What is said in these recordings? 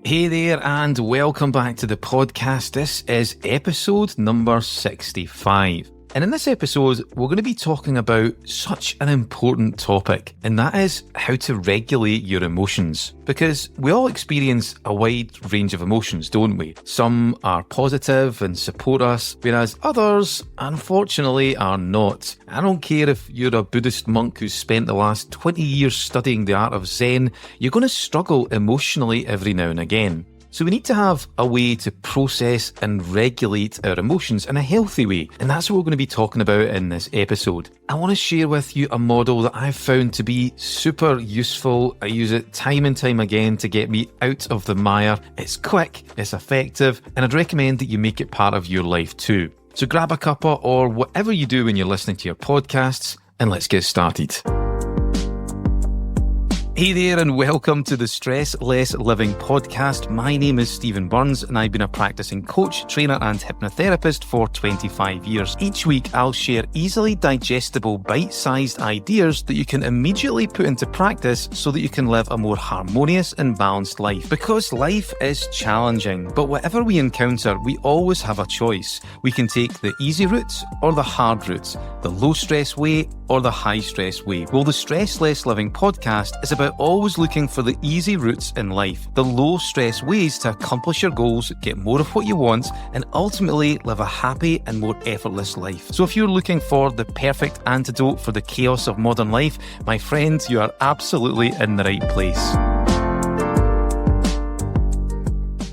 Hey there, and welcome back to the podcast. This is episode number 65. And in this episode, we're going to be talking about such an important topic, and that is how to regulate your emotions. Because we all experience a wide range of emotions, don't we? Some are positive and support us, whereas others, unfortunately, are not. I don't care if you're a Buddhist monk who's spent the last 20 years studying the art of Zen, you're going to struggle emotionally every now and again. So we need to have a way to process and regulate our emotions in a healthy way, and that's what we're going to be talking about in this episode. I want to share with you a model that I've found to be super useful. I use it time and time again to get me out of the mire. It's quick, it's effective, and I'd recommend that you make it part of your life too. So grab a cuppa or whatever you do when you're listening to your podcasts, and let's get started. Hey there, and welcome to the Stress Less Living podcast. My name is Stephen Burns, and I've been a practicing coach, trainer, and hypnotherapist for 25 years. Each week, I'll share easily digestible, bite-sized ideas that you can immediately put into practice so that you can live a more harmonious and balanced life. Because life is challenging, but whatever we encounter, we always have a choice. We can take the easy route or the hard route, the low-stress way or the high-stress way. Well, the Stress Less Living podcast is about always looking for the easy routes in life, the low-stress ways to accomplish your goals, get more of what you want, and ultimately live a happy and more effortless life. So if you're looking for the perfect antidote for the chaos of modern life, my friend, you are absolutely in the right place.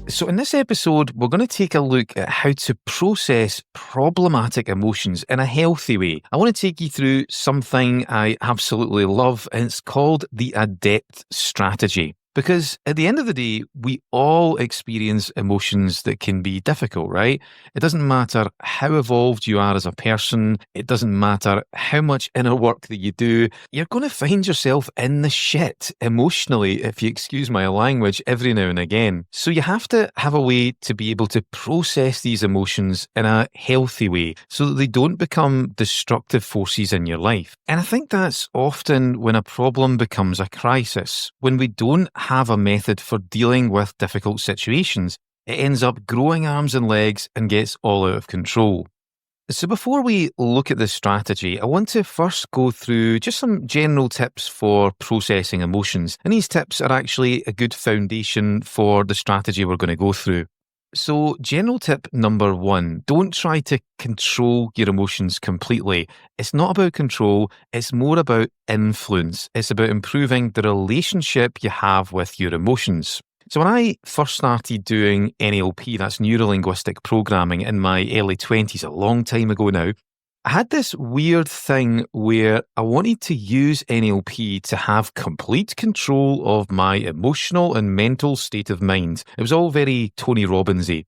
So in this episode, we're going to take a look at how to process problematic emotions in a healthy way. I want to take you through something I absolutely love, and it's called the ADEPT strategy. Because at the end of the day, we all experience emotions that can be difficult, right? It doesn't matter how evolved you are as a person. It doesn't matter how much inner work that you do. You're going to find yourself in the shit emotionally, if you excuse my language, every now and again. So you have to have a way to be able to process these emotions in a healthy way so that they don't become destructive forces in your life. And I think that's often when a problem becomes a crisis, when we don't have a method for dealing with difficult situations. It ends up growing arms and legs and gets all out of control. So before we look at this strategy, I want to first go through just some general tips for processing emotions. And these tips are actually a good foundation for the strategy we're going to go through. So general tip number 1, don't try to control your emotions completely. It's not about control, it's more about influence. It's about improving the relationship you have with your emotions. So when I first started doing NLP, that's neuro-linguistic programming, in my early 20s, a long time ago now, I had this weird thing where I wanted to use NLP to have complete control of my emotional and mental state of mind. It was all very Tony Robbins-y.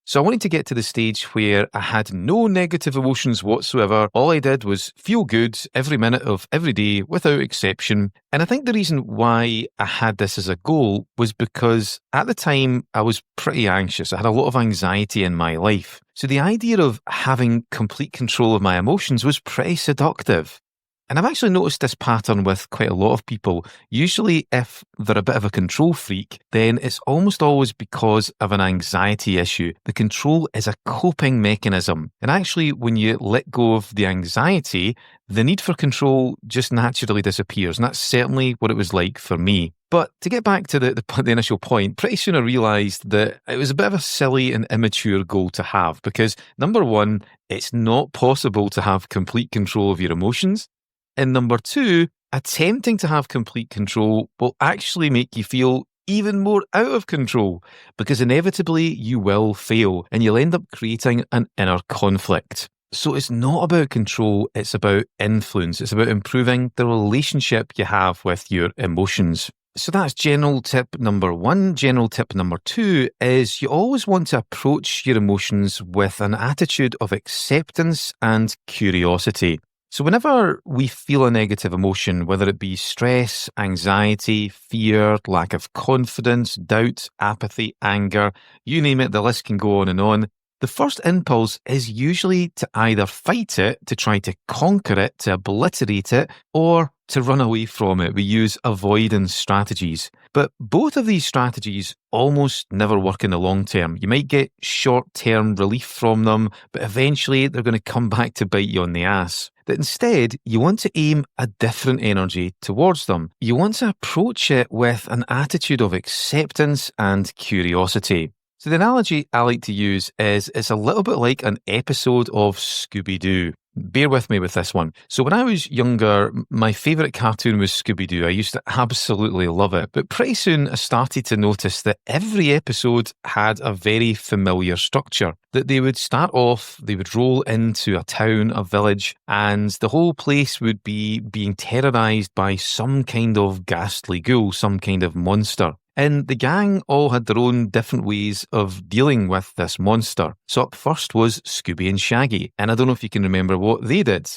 So I wanted to get to the stage where I had no negative emotions whatsoever. All I did was feel good every minute of every day without exception. And I think the reason why I had this as a goal was because at the time I was pretty anxious. I had a lot of anxiety in my life. So the idea of having complete control of my emotions was pretty seductive. And I've actually noticed this pattern with quite a lot of people. Usually if they're a bit of a control freak, then it's almost always because of an anxiety issue. The control is a coping mechanism. And actually, when you let go of the anxiety, the need for control just naturally disappears. And that's certainly what it was like for me. But to get back to the initial point, pretty soon I realised that it was a bit of a silly and immature goal to have. Because number 1, it's not possible to have complete control of your emotions. And number 2, attempting to have complete control will actually make you feel even more out of control because inevitably you will fail and you'll end up creating an inner conflict. So it's not about control, it's about influence. It's about improving the relationship you have with your emotions. So that's general tip number 1. General tip number 2 is you always want to approach your emotions with an attitude of acceptance and curiosity. So whenever we feel a negative emotion, whether it be stress, anxiety, fear, lack of confidence, doubt, apathy, anger, you name it, the list can go on and on. The first impulse is usually to either fight it, to try to conquer it, to obliterate it, or to run away from it. We use avoidance strategies. But both of these strategies almost never work in the long term. You might get short-term relief from them, but eventually they're going to come back to bite you on the ass. That instead, you want to aim a different energy towards them. You want to approach it with an attitude of acceptance and curiosity. So the analogy I like to use is it's a little bit like an episode of Scooby-Doo. Bear with me with this one. So when I was younger, my favourite cartoon was Scooby-Doo. I used to absolutely love it. But pretty soon I started to notice that every episode had a very familiar structure. That they would start off, they would roll into a town, a village, and the whole place would be being terrorised by some kind of ghastly ghoul, some kind of monster. And the gang all had their own different ways of dealing with this monster. So up first was Scooby and Shaggy. And I don't know if you can remember what they did.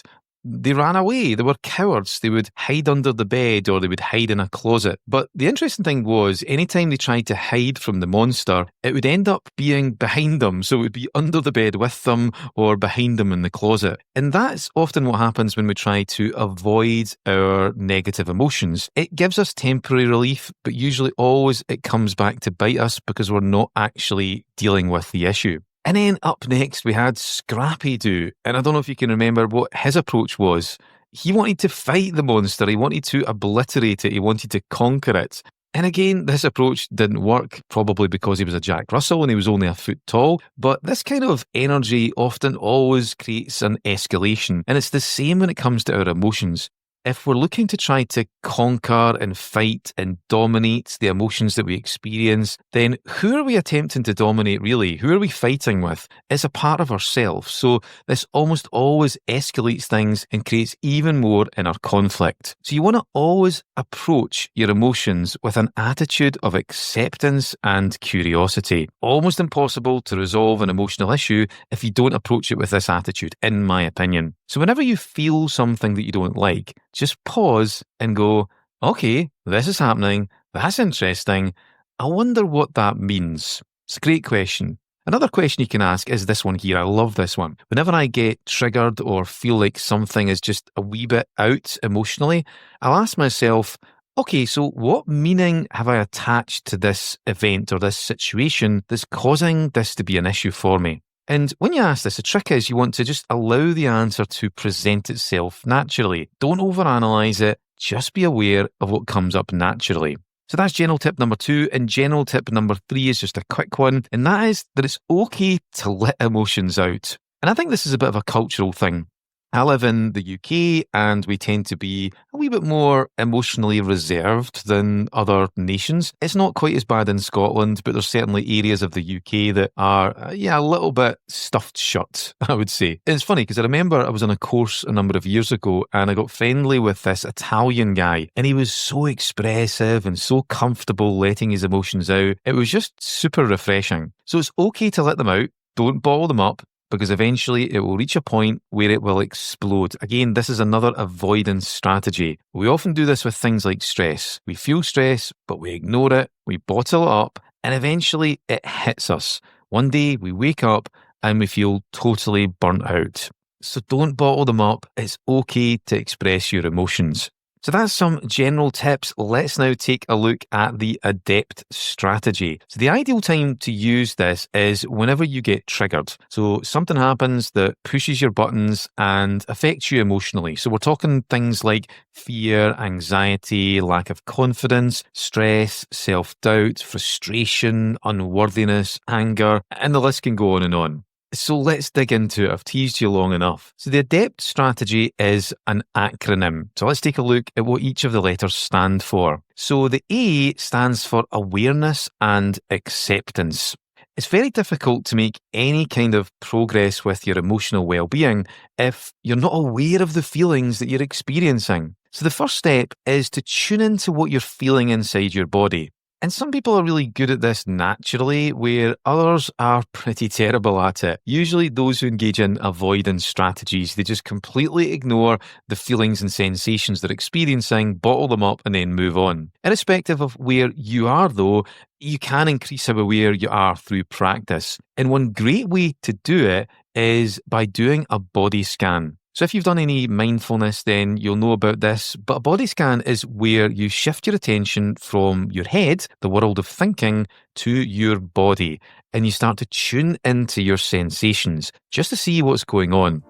They ran away. They were cowards. They would hide under the bed or they would hide in a closet. But the interesting thing was, anytime they tried to hide from the monster, it would end up being behind them. So it would be under the bed with them or behind them in the closet. And that's often what happens when we try to avoid our negative emotions. It gives us temporary relief, but usually always it comes back to bite us because we're not actually dealing with the issue. And then up next, we had Scrappy-Doo. And I don't know if you can remember what his approach was. He wanted to fight the monster. He wanted to obliterate it. He wanted to conquer it. And again, this approach didn't work, probably because he was a Jack Russell and he was only a foot tall. But this kind of energy often always creates an escalation. And it's the same when it comes to our emotions. If we're looking to try to conquer and fight and dominate the emotions that we experience, then who are we attempting to dominate really? Who are we fighting with? It's a part of ourselves. So this almost always escalates things and creates even more inner conflict. So you want to always approach your emotions with an attitude of acceptance and curiosity. Almost impossible to resolve an emotional issue if you don't approach it with this attitude, in my opinion. So whenever you feel something that you don't like, just pause and go, okay, this is happening. That's interesting. I wonder what that means. It's a great question. Another question you can ask is this one here. I love this one. Whenever I get triggered or feel like something is just a wee bit out emotionally, I'll ask myself, okay, so what meaning have I attached to this event or this situation that's causing this to be an issue for me? And when you ask this, the trick is you want to just allow the answer to present itself naturally. Don't overanalyze it. Just be aware of what comes up naturally. So that's general tip number 2. And general tip number 3 is just a quick one. And that is that it's okay to let emotions out. And I think this is a bit of a cultural thing. I live in the UK and we tend to be a wee bit more emotionally reserved than other nations. It's not quite as bad in Scotland, but there's certainly areas of the UK that are, a little bit stuffed shut, I would say. And it's funny because I remember I was on a course a number of years ago and I got friendly with this Italian guy and he was so expressive and so comfortable letting his emotions out. It was just super refreshing. So it's okay to let them out. Don't bottle them up, because eventually it will reach a point where it will explode. Again, this is another avoidance strategy. We often do this with things like stress. We feel stress, but we ignore it, we bottle it up, and eventually it hits us. One day we wake up and we feel totally burnt out. So don't bottle them up. It's okay to express your emotions. So that's some general tips. Let's now take a look at the adept strategy. So the ideal time to use this is whenever you get triggered. So something happens that pushes your buttons and affects you emotionally. So we're talking things like fear, anxiety, lack of confidence, stress, self-doubt, frustration, unworthiness, anger, and the list can go on and on. So let's dig into it. I've teased you long enough. So the ADEPT strategy is an acronym. So let's take a look at what each of the letters stand for. So the A stands for awareness and acceptance. It's very difficult to make any kind of progress with your emotional well-being if you're not aware of the feelings that you're experiencing. So the first step is to tune into what you're feeling inside your body. And some people are really good at this naturally, where others are pretty terrible at it. Usually, those who engage in avoidance strategies, they just completely ignore the feelings and sensations they're experiencing, bottle them up, and then move on. Irrespective of where you are, though, you can increase how aware you are through practice. And one great way to do it is by doing a body scan. So if you've done any mindfulness, then you'll know about this. But a body scan is where you shift your attention from your head, the world of thinking, to your body. And you start to tune into your sensations just to see what's going on.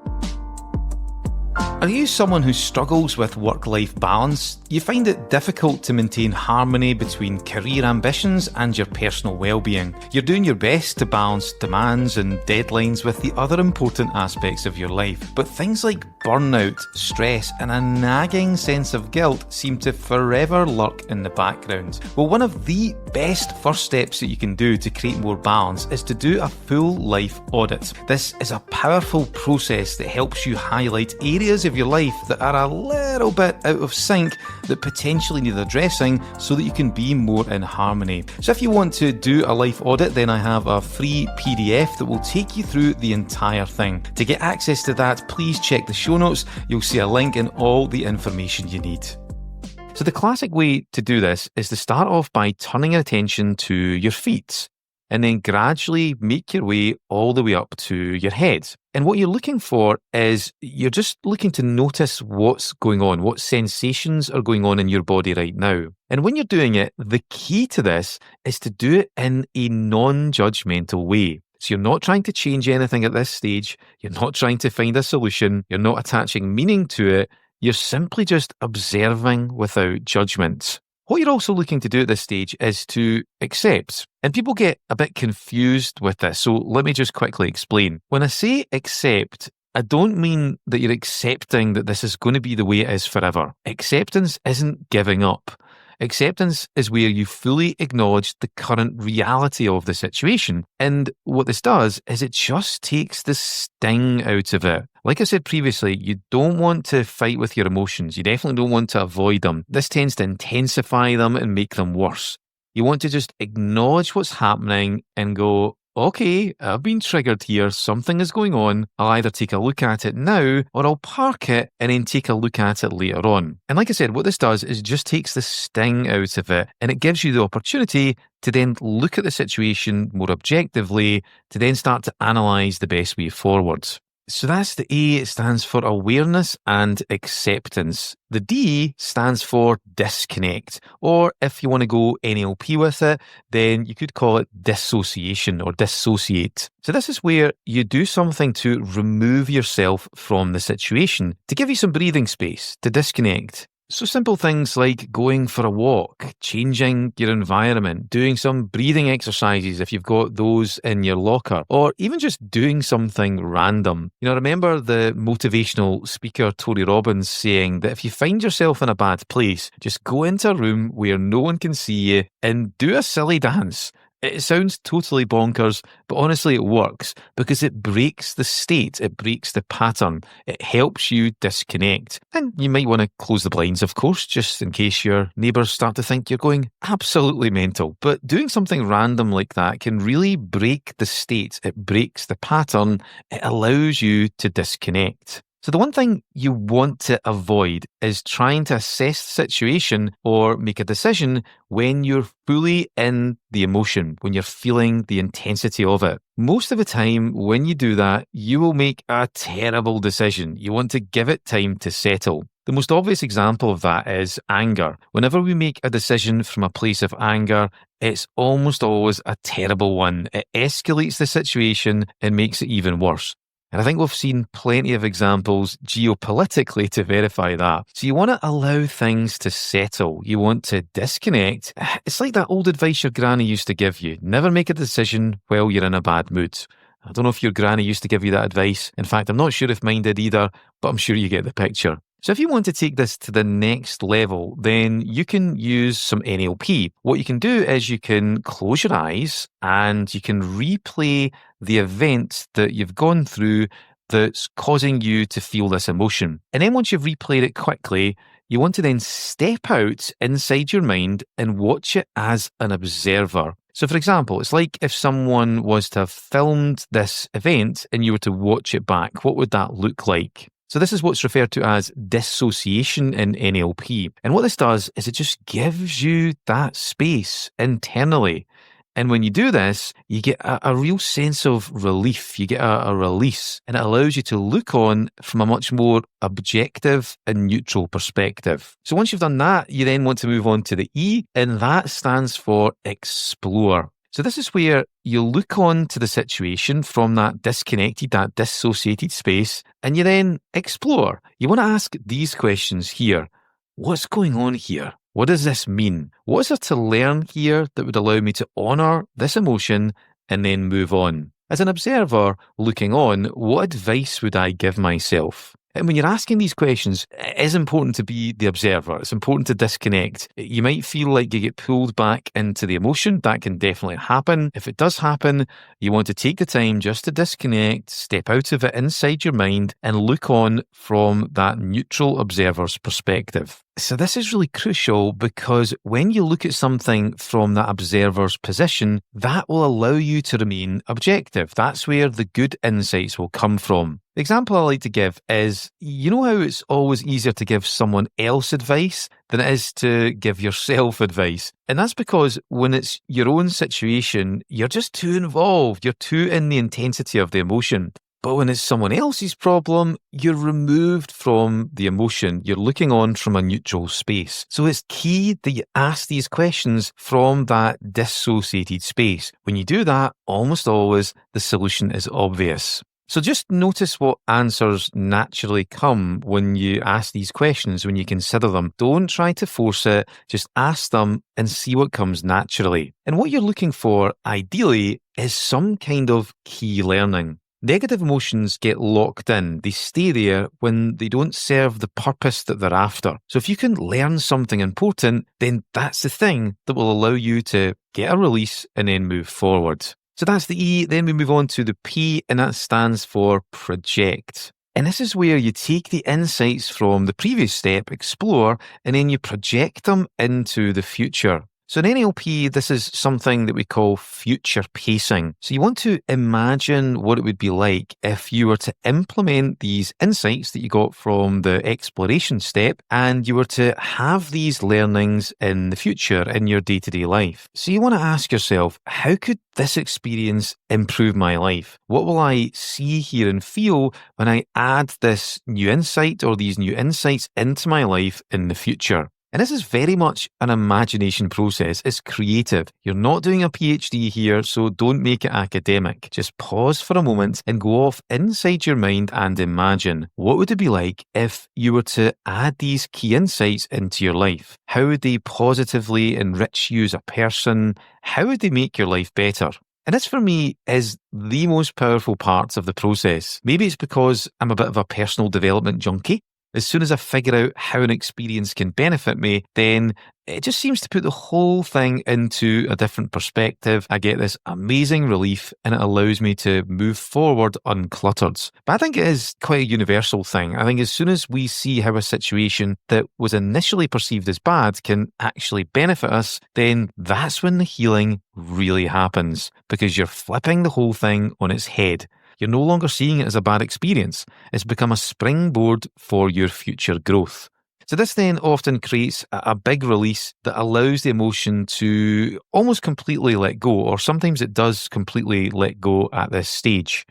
Are you someone who struggles with work-life balance? You find it difficult to maintain harmony between career ambitions and your personal well-being. You're doing your best to balance demands and deadlines with the other important aspects of your life, but things like burnout, stress, and a nagging sense of guilt seem to forever lurk in the background. Well, one of the best first steps that you can do to create more balance is to do a full life audit. This is a powerful process that helps you highlight areas of your life that are a little bit out of sync that potentially need addressing so that you can be more in harmony. So if you want to do a life audit, then I have a free PDF that will take you through the entire thing. To get access to that, please check the show notes. You'll see a link and all the information you need. So the classic way to do this is to start off by turning your attention to your feet, and then gradually make your way all the way up to your head. And what you're looking for is you're just looking to notice what's going on, what sensations are going on in your body right now. And when you're doing it, the key to this is to do it in a non-judgmental way. So you're not trying to change anything at this stage. You're not trying to find a solution. You're not attaching meaning to it. You're simply just observing without judgment. What you're also looking to do at this stage is to accept. And people get a bit confused with this, so let me just quickly explain. When I say accept, I don't mean that you're accepting that this is going to be the way it is forever. Acceptance isn't giving up. Acceptance is where you fully acknowledge the current reality of the situation. And what this does is it just takes the sting out of it. Like I said previously, you don't want to fight with your emotions. You definitely don't want to avoid them. This tends to intensify them and make them worse. You want to just acknowledge what's happening and go, okay, I've been triggered here, something is going on. I'll either take a look at it now or I'll park it and then take a look at it later on. And like I said, what this does is just takes the sting out of it, and it gives you the opportunity to then look at the situation more objectively, to then start to analyse the best way forward. So that's the A. It stands for awareness and acceptance. The D stands for disconnect, or if you want to go NLP with it, then you could call it dissociation or dissociate. So this is where you do something to remove yourself from the situation, to give you some breathing space, to disconnect. So simple things like going for a walk, changing your environment, doing some breathing exercises if you've got those in your locker, or even just doing something random. You know, remember the motivational speaker Tony Robbins saying that if you find yourself in a bad place, just go into a room where no one can see you and do a silly dance. It sounds totally bonkers, but honestly it works because it breaks the state, it breaks the pattern, it helps you disconnect. And you might want to close the blinds, of course, just in case your neighbours start to think you're going absolutely mental. But doing something random like that can really break the state, it breaks the pattern, it allows you to disconnect. So the one thing you want to avoid is trying to assess the situation or make a decision when you're fully in the emotion, when you're feeling the intensity of it. Most of the time, when you do that, you will make a terrible decision. You want to give it time to settle. The most obvious example of that is anger. Whenever we make a decision from a place of anger, it's almost always a terrible one. It escalates the situation and makes it even worse. And I think we've seen plenty of examples geopolitically to verify that. So you want to allow things to settle. You want to disconnect. It's like that old advice your granny used to give you. Never make a decision while you're in a bad mood. I don't know if your granny used to give you that advice. In fact, I'm not sure if mine did either, but I'm sure you get the picture. So if you want to take this to the next level, then you can use some NLP. What you can do is you can close your eyes and you can replay the event that you've gone through that's causing you to feel this emotion. And then once you've replayed it quickly, You want to then step out inside your mind and watch it as an observer. So, for example, it's like if someone was to have filmed this event and you were to watch it back, what would that look like? So this is what's referred to as dissociation in NLP. And what this does is it just gives you that space internally. And when you do this, you get a real sense of relief. You get a release, and it allows you to look on from a much more objective and neutral perspective. So once you've done that, you then want to move on to the E, and that stands for explore. So this is where you look on to the situation from that disconnected, that dissociated space, and you then explore. You want to ask these questions here. What's going on here? What does this mean? What is there to learn here that would allow me to honour this emotion and then move on? As an observer looking on, what advice would I give myself? And when you're asking these questions, it is important to be the observer. It's important to disconnect. You might feel like you get pulled back into the emotion. That can definitely happen. If it does happen, you want to take the time just to disconnect, step out of it inside your mind, and look on from that neutral observer's perspective. So this is really crucial because when you look at something from that observer's position, that will allow you to remain objective. That's where the good insights will come from. The example I like to give is, you know how it's always easier to give someone else advice than it is to give yourself advice? And that's because when it's your own situation, you're just too involved. You're too in the intensity of the emotion. But when it's someone else's problem, you're removed from the emotion. You're looking on from a neutral space. So it's key that you ask these questions from that dissociated space. When you do that, almost always the solution is obvious. So just notice what answers naturally come when you ask these questions, when you consider them. Don't try to force it. Just ask them and see what comes naturally. And what you're looking for, ideally, is some kind of key learning. Negative emotions get locked in. They stay there when they don't serve the purpose that they're after. So if you can learn something important, then that's the thing that will allow you to get a release and then move forward. So that's the E. Then we move on to the P, and that stands for project. And this is where you take the insights from the previous step, explore, and then you project them into the future. So in NLP, this is something that we call future pacing. So you want to imagine what it would be like if you were to implement these insights that you got from the exploration step and you were to have these learnings in the future in your day-to-day life. So you want to ask yourself, how could this experience improve my life? What will I see, hear, and feel when I add this new insight or these new insights into my life in the future? And this is very much an imagination process. It's creative. You're not doing a PhD here, so don't make it academic. Just pause for a moment and go off inside your mind and imagine, what would it be like if you were to add these key insights into your life? How would they positively enrich you as a person? How would they make your life better? And this, for me, is the most powerful parts of the process. Maybe it's because I'm a bit of a personal development junkie. As soon as I figure out how an experience can benefit me, then it just seems to put the whole thing into a different perspective. I get this amazing relief and it allows me to move forward uncluttered. But I think it is quite a universal thing. I think as soon as we see how a situation that was initially perceived as bad can actually benefit us, then that's when the healing really happens, because you're flipping the whole thing on its head. You're no longer seeing it as a bad experience. It's become a springboard for your future growth. So this then often creates a big release that allows the emotion to almost completely let go, or sometimes it does completely let go at this stage.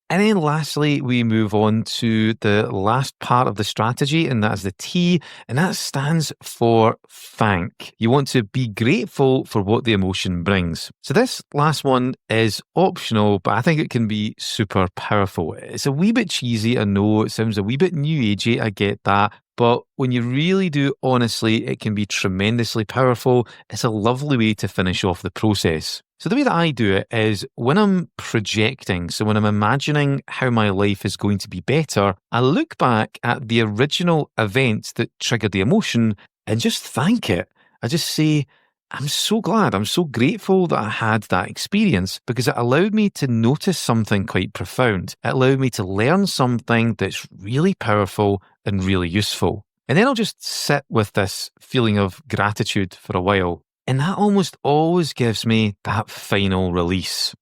And then lastly, we move on to the last part of the strategy, and that's the T, and that stands for thank. You want to be grateful for what the emotion brings. So this last one is optional, but I think it can be super powerful. It's a wee bit cheesy, I know, it sounds a wee bit new agey, I get that. But when you really do honestly, it can be tremendously powerful. It's a lovely way to finish off the process. So the way that I do it is when I'm projecting, so when I'm imagining how my life is going to be better, I look back at the original event that triggered the emotion and just thank it. I just say, I'm so glad, I'm so grateful that I had that experience because it allowed me to notice something quite profound. It allowed me to learn something that's really powerful and really useful. And then I'll just sit with this feeling of gratitude for a while. And that almost always gives me that final release.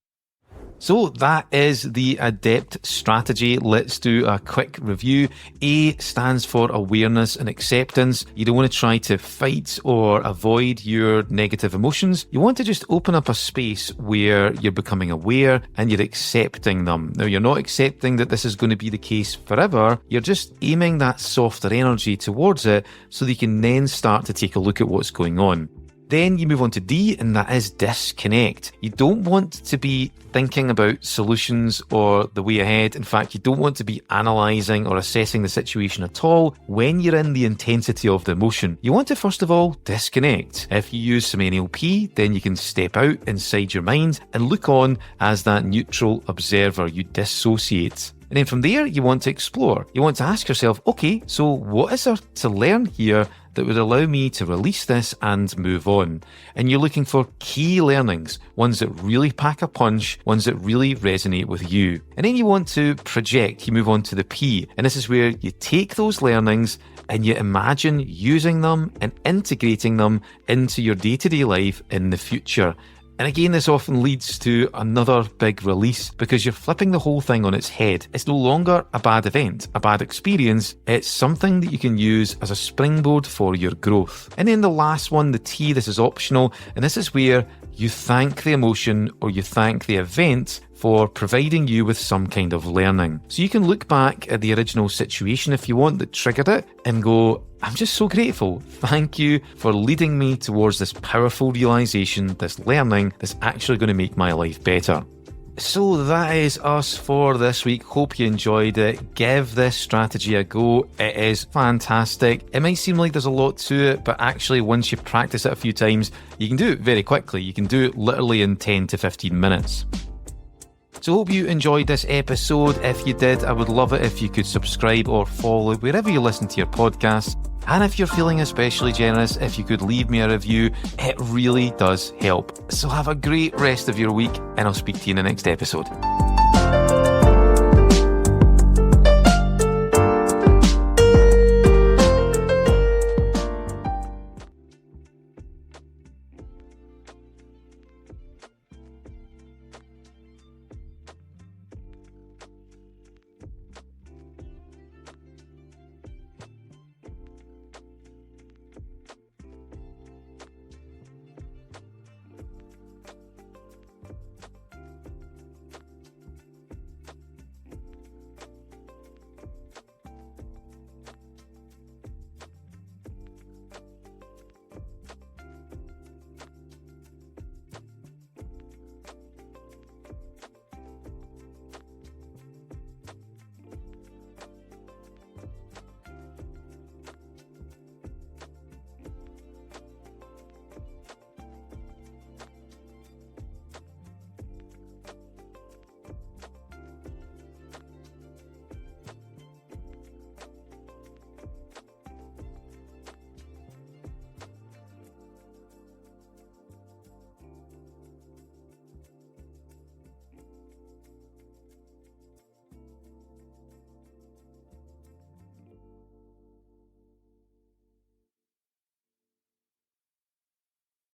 So that is the ADEPT strategy. Let's do a quick review. A stands for awareness and acceptance. You don't want to try to fight or avoid your negative emotions. You want to just open up a space where you're becoming aware and you're accepting them. Now, you're not accepting that this is going to be the case forever. You're just aiming that softer energy towards it so that you can then start to take a look at what's going on. Then you move on to D, and that is disconnect. You don't want to be thinking about solutions or the way ahead. In fact, you don't want to be analysing or assessing the situation at all when you're in the intensity of the emotion. You want to first of all disconnect. If you use some NLP, then you can step out inside your mind and look on as that neutral observer. You dissociate. And then from there, you want to explore. You want to ask yourself, okay, so what is there to learn here that would allow me to release this and move on? And you're looking for key learnings, ones that really pack a punch, ones that really resonate with you. And then you want to project. You move on to the P. And this is where you take those learnings and you imagine using them and integrating them into your day-to-day life in the future. And again, this often leads to another big release because you're flipping the whole thing on its head. It's no longer a bad event, a bad experience. It's something that you can use as a springboard for your growth. And then the last one, the T, this is optional. And this is where you thank the emotion or you thank the event for providing you with some kind of learning. So you can look back at the original situation if you want that triggered it and go, I'm just so grateful. Thank you for leading me towards this powerful realization, this learning that's actually going to make my life better. So that is us for this week. Hope you enjoyed it. Give this strategy a go. It is fantastic. It might seem like there's a lot to it, but actually once you practice it a few times, you can do it very quickly. You can do it literally in 10 to 15 minutes. So hope you enjoyed this episode. If you did, I would love it if you could subscribe or follow wherever you listen to your podcasts. And if you're feeling especially generous, if you could leave me a review, it really does help. So have a great rest of your week, and I'll speak to you in the next episode.